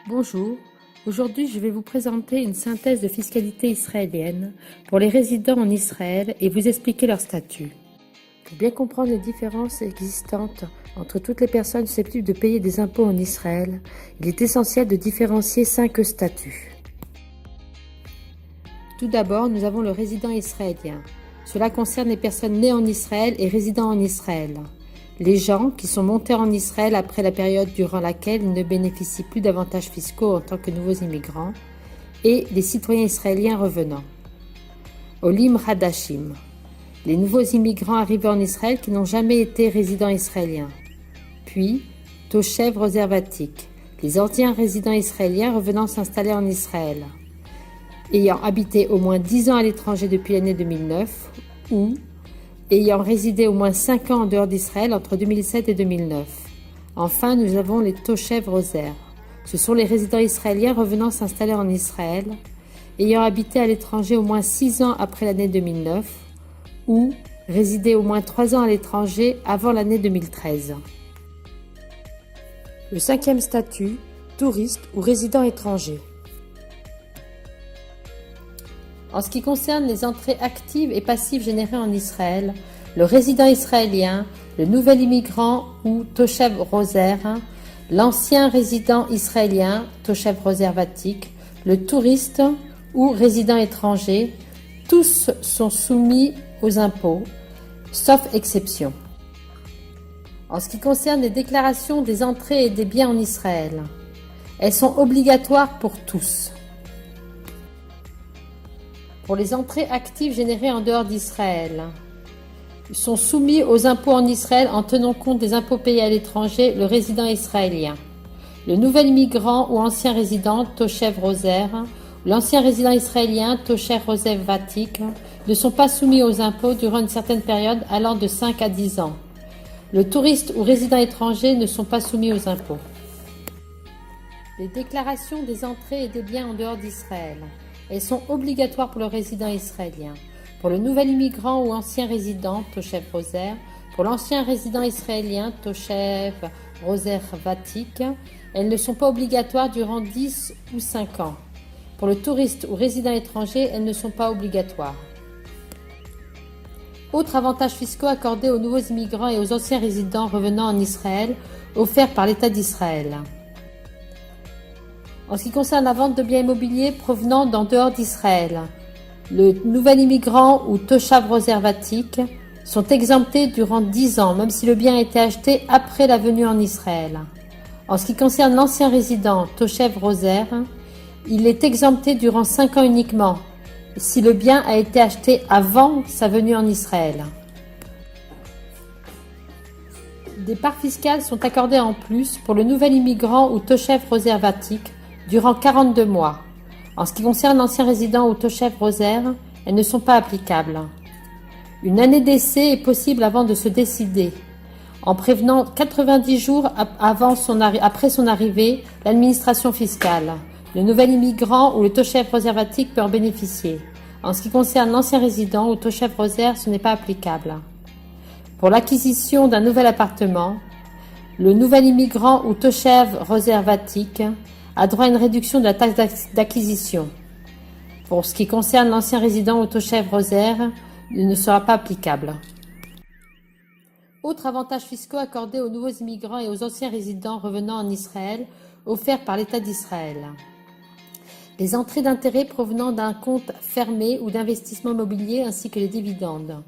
Bonjour, aujourd'hui je vais vous présenter une synthèse de fiscalité israélienne pour les résidents en Israël et vous expliquer leur statut. Pour bien comprendre les différences existantes entre toutes les personnes susceptibles de payer des impôts en Israël, il est essentiel de différencier 5 statuts. Tout d'abord, nous avons le résident israélien. Cela concerne les personnes nées en Israël et résidant en Israël. Les gens qui sont montés en Israël après la période durant laquelle ils ne bénéficient plus d'avantages fiscaux en tant que nouveaux immigrants, et les citoyens israéliens revenants. Olim Hadashim, les nouveaux immigrants arrivés en Israël qui n'ont jamais été résidents israéliens. Puis, Toshev Roservatik, les anciens résidents israéliens revenant s'installer en Israël, ayant habité au moins 10 ans à l'étranger depuis l'année 2009 ou ayant résidé au moins 5 ans en dehors d'Israël entre 2007 et 2009. Enfin, nous avons les Toshev Roser. Ce sont les résidents israéliens revenant s'installer en Israël, ayant habité à l'étranger au moins 6 ans après l'année 2009 ou résidé au moins 3 ans à l'étranger avant l'année 2013. Le 5e statut, touriste ou résident étranger. En ce qui concerne les entrées actives et passives générées en Israël, le résident israélien, le nouvel immigrant ou Toshev Roser, l'ancien résident israélien, Toshev Roser Vatik, le touriste ou résident étranger, tous sont soumis aux impôts, sauf exception. En ce qui concerne les déclarations des entrées et des biens en Israël, elles sont obligatoires pour tous. Pour les entrées actives générées en dehors d'Israël, sont soumis aux impôts en Israël en tenant compte des impôts payés à l'étranger, le résident israélien. Le nouvel immigrant ou ancien résident, Toshev Roser, l'ancien résident israélien, Toshev Roser Vatik, ne sont pas soumis aux impôts durant une certaine période allant de 5 à 10 ans. Le touriste ou résident étranger ne sont pas soumis aux impôts. Les déclarations des entrées et des biens en dehors d'Israël. Elles sont obligatoires pour le résident israélien. Pour le nouvel immigrant ou ancien résident, Toshev Roser, pour l'ancien résident israélien, Toshev Roser Vatik, elles ne sont pas obligatoires durant 10 ou 5 ans. Pour le touriste ou résident étranger, elles ne sont pas obligatoires. Autres avantages fiscaux accordés aux nouveaux immigrants et aux anciens résidents revenant en Israël, offerts par l'État d'Israël. En ce qui concerne la vente de biens immobiliers provenant d'en dehors d'Israël, le nouvel immigrant ou Toshav Roser Vatik sont exemptés durant 10 ans, même si le bien a été acheté après la venue en Israël. En ce qui concerne l'ancien résident Toshev Roser, il est exempté durant 5 ans uniquement, si le bien a été acheté avant sa venue en Israël. Des parts fiscales sont accordées en plus pour le nouvel immigrant ou Toshev Roser Vatik durant 42 mois. En ce qui concerne l'ancien résident ou Toshev Roser, elles ne sont pas applicables. Une année d'essai est possible avant de se décider, en prévenant 90 jours après son arrivée l'administration fiscale. Le nouvel immigrant ou le Toshev Roser Vatik peut en bénéficier. En ce qui concerne l'ancien résident ou Toshev Roser, ce n'est pas applicable. Pour l'acquisition d'un nouvel appartement, le nouvel immigrant ou Toshev Roser Vatik a droit à une réduction de la taxe d'acquisition. Pour ce qui concerne l'ancien résident ou Toshev Roser, il ne sera pas applicable. Autres avantages fiscaux accordés aux nouveaux immigrants et aux anciens résidents revenant en Israël, offerts par l'État d'Israël. Les entrées d'intérêts provenant d'un compte fermé ou d'investissement immobilier ainsi que les dividendes.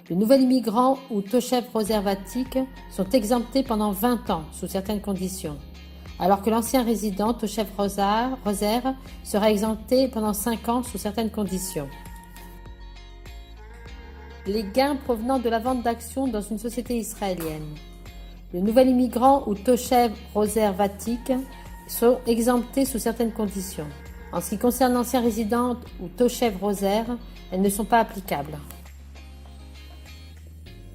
Le nouvel immigrant ou Toshev Roser Vatik sont exemptés pendant 20 ans sous certaines conditions, alors que l'ancien résident Toshev Roser sera exempté pendant 5 ans sous certaines conditions. Les gains provenant de la vente d'actions dans une société israélienne. Le nouvel immigrant ou Toshev Roser Vatik sont exemptés sous certaines conditions. En ce qui concerne l'ancien résident ou Toshev Roser, elles ne sont pas applicables.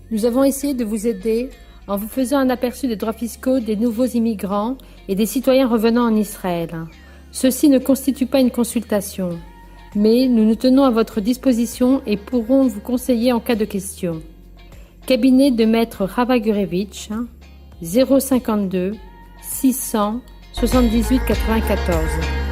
Nous avons essayé de vous aider en vous faisant un aperçu des droits fiscaux des nouveaux immigrants et des citoyens revenant en Israël. Ceci ne constitue pas une consultation, mais nous nous tenons à votre disposition et pourrons vous conseiller en cas de question. Cabinet de maître Rava Gurevitch, 052 600 78 94.